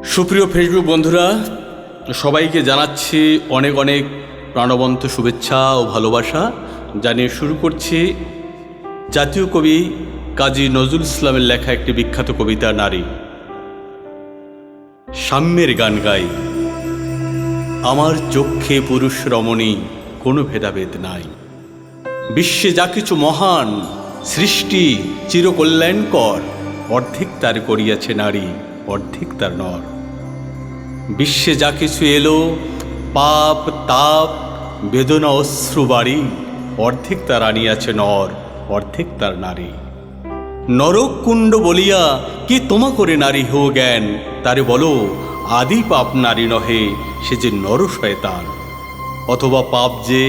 সুপ্রিয় ফেসবুক বন্ধুরা, সবাইকে জানাচ্ছি অনেক অনেক প্রাণবন্ত শুভেচ্ছা ও ভালোবাসা জানিয়ে শুরু করছি জাতীয় কবি কাজী নজরুল ইসলামের লেখা একটি বিখ্যাত কবিতা নারী। সাম্যের গান গাই, আমার চক্ষে পুরুষ রমণী কোনো ভেদাভেদ নাই। বিশ্বে যা কিছু মহান সৃষ্টি চিরকল্যাণকর, অর্ধেক তার করিয়াছে নারী, অর্ধেক তার নর। বিশ্বে যা কিছু এলো পাপ তাপ বেদনা অশ্রু বাড়ি, অর্ধেক তার আনিয়াছে নর, অর্ধেক তার নারী। নরক কুণ্ড বলিয়া কি তোমা করে নারী হো জ্ঞান, তারে বলো আদি পাপ নারী নহে, সে যে নর শয়তান। অথবা পাপ যে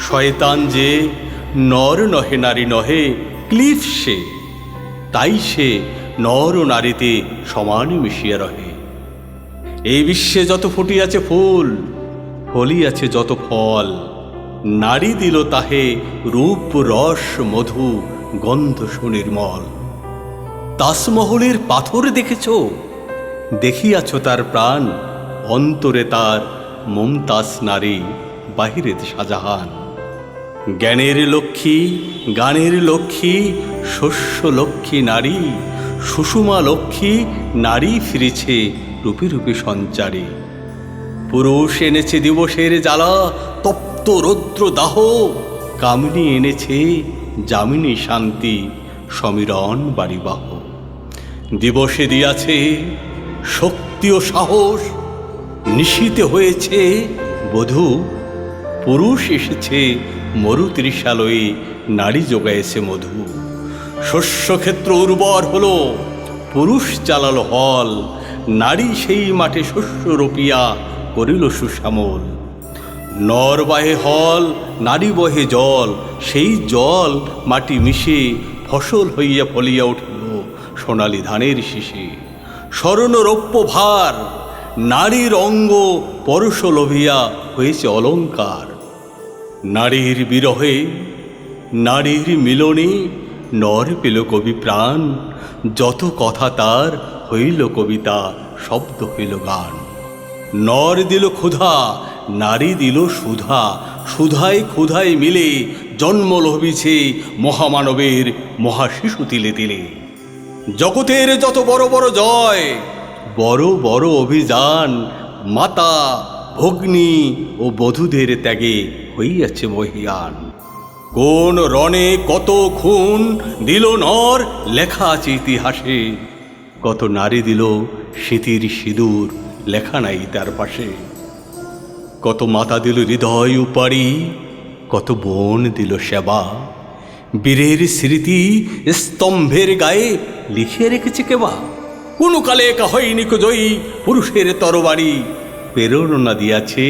শয়তান যে নর নহে নারী নহে, ক্লিফ সে, তাই সে নর ও নারীতে সমান মিশিয়া রহে। এই বিশ্বে যত ফুটিয়াছে ফুল, ফলিয়াছে যত ফল, নারী দিল তাহে রূপ রস মধু গন্ধ সুনির্মল। তাজমহলের পাথর দেখেছ, দেখিয়াছ তার প্রাণ, অন্তরে তার মুমতাজ নারী, বাহিরে শাহজাহান। জ্ঞানের লক্ষ্মী গানের লক্ষ্মী শস্য লক্ষ্মী নারী, সুষমা লক্ষ্মী নারী ফিরেছে রূপে রূপে সঞ্চারী। পুরুষ এনেছে দিবসের জ্বালা তপ্ত রৌদ্র দাহ, কামিনী এনেছে যামিনী শান্তি সমীরণ বাড়িবাহ। দিবসে দিয়াছে শক্তি ও সাহস, নিশীতে হয়েছে বধূ, পুরুষ এসেছে মরু ত্রিশালয়ে নারী যোগায়েছে মধু। শস্যক্ষেত্র উর্বর হলো, পুরুষ চালালো হল, নারী সেই মাঠে শস্য রোপিয়া করিল সুশ্যামল। নর বাহে হল নারী বহে জল, সেই জল মাটি মিশে ফসল হইয়া ফলিয়া উঠিল সোনালি ধানের শীষে। স্বর্ণ রৌপ্য ভার নারীর অঙ্গ পরশ লোভিয়া হয়েছে অলঙ্কার। নারীর বিরহে নারীর মিলনে নর পেল কবি প্রাণ, যত কথা তার হইল কবিতা, শব্দ হইল গান। নর দিল ক্ষুধা নারী দিল সুধা, সুধায় ক্ষুধায় মিলে জন্ম লভিছে মহামানবের মহাশিশু তিলে তিলে। জগতের যত বড় বড় জয় বড় বড় অভিযান, মাতা ভগ্নী ও বধূদের ত্যাগে হইয়াছে মহিয়ান। কোন রণে কত খুন দিল নর লেখা আছে ইতিহাসে, কত নারী দিল স্মৃতির সিঁদুর লেখা নাই তার পাশে। কত মাতা দিল হৃদয় উপারি, কত বোন দিল সেবা, বীরের স্মৃতি স্তম্ভের গায়ে লিখে রেখেছে কেবা। কোনো কালে একা হয়নি জয়ী পুরুষের তরবারি, প্রেরণা দিয়াছে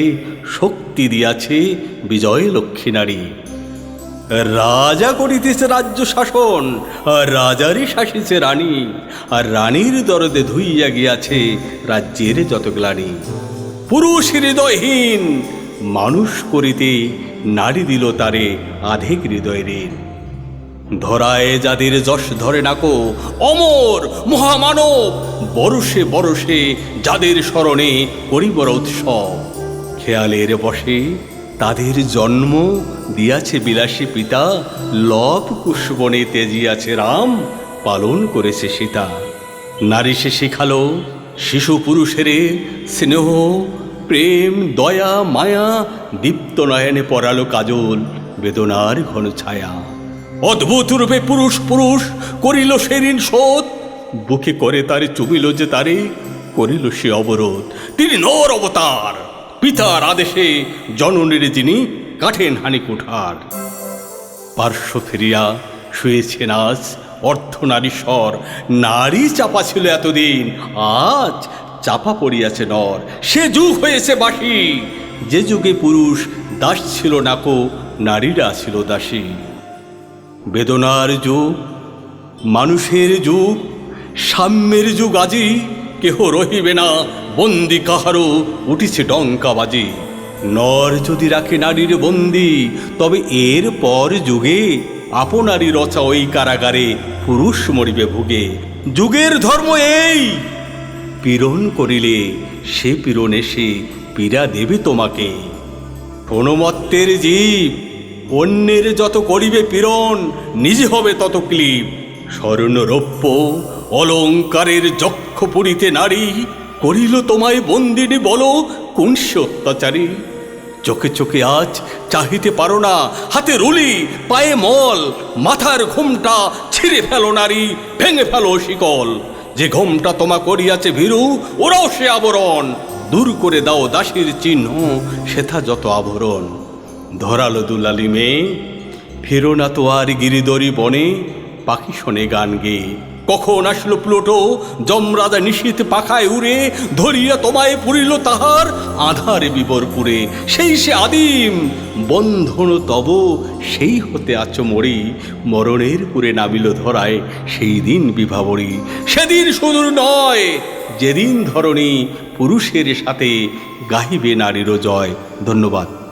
শক্তি দিয়াছে বিজয় লক্ষ্মী নারী। রাজা করিতেছে রাজ্য শাসন, আর রাজারই শাসিছে রানী, আর রানীর দরদে ধুইয়া গিয়াছে রাজ্যের যত গ্লানি। পুরুষ হৃদয়হীন মানুষ করিতে নারী দিল তারে আধেক হৃদয় ঋণ। ধরায় যাদের যশ ধরে নাকো অমর মহামানব, বরষে বরষে যাদের স্মরণে করিবর উৎসব। খেয়ালের বসে তাদের জন্ম দিয়াছে বিলাসী পিতা, লব কুশবনে তেজিয়াছে রাম, পালন করেছে সীতা। নারী সে শিখালো শিশু পুরুষের স্নেহ প্রেম দয়া মায়া, দীপ্ত নয়নে পরালো কাজল বেদনার ঘন ছায়া। অদ্ভুত রূপে পুরুষ পুরুষ করিল সে ঋণ শোধ, বুকে করে তারে চুবিল যে তারে করিল সে অবরোধ। তিনি নর অবতার, পিতার আদেশে জননীর যিনি কাঠেন হানি কুঠার। পার্শ্ব ফিরিয়া শুয়েছেন আজ অর্ধনারীশ্বর, নারী চাপা ছিল এতদিন, আজ চাপা পড়িয়াছে নর। সে যুগ হয়েছে বাসি, যে যুগে পুরুষ দাস ছিল নাকো, নারীরা ছিল দাসী। বেদনার যুগ মানুষের যুগ, সাম্যের যুগ আজি, কেহ রহিবে না বন্দি কাহারও উঠিছে ডঙ্কাবাজি। নর যদি রাখে নারীর বন্দি, তবে এর পর যুগে আপনারই রচা ওই কারাগারে পুরুষ মরিবে ভুগে। যুগের ধর্ম এই, পীড়ন করিলে সে পীড়ন এসে পীড়া দেবে তোমাকে। অনুমত্তের জীব, অন্যের যত করিবে পীড়ন, নিজে হবে তত ক্লীব। স্বর্ণরৌপ্য অলঙ্কারের যক্ষ পুরীতে নারী, করিল তোমায় বন্দিনী বলো কোন সে অত্যাচারী। চোখে চোখে আজ চাহিতে পারো না, হাতে রুলি পায়ে মল, মাথার ঘোমটা ছিঁড়ে ফেলো নারী, ভেঙে ফেলো শিকল। যে ঘোমটা তোমা করিয়াছে ভীরু, ওরাও সে আবরণ, দূর করে দাও দাসীর চিহ্ন, সেথা যত আভরণ। ধরালো দুলালি মেয়ে, ফেরো না তো আর গিরিদরি বনে, পাখি শোনে গান গেয়ে। কখন আসলো প্লুটো, যমরাজা নিশীথ পাখায় উড়ে, ধরিয়া তোমায় পুরিল তাহার আধার বিবরপুরে। সেই সে আদিম বন্ধন তব, সেই হতে আছো মরি, মরণের পুরে নামিল ধরায় সেই দিন বিভাবরী। সেদিন সুদূর নয়, যেদিন ধরণী পুরুষের সাথে গাহিবে নারীর জয়। ধন্যবাদ।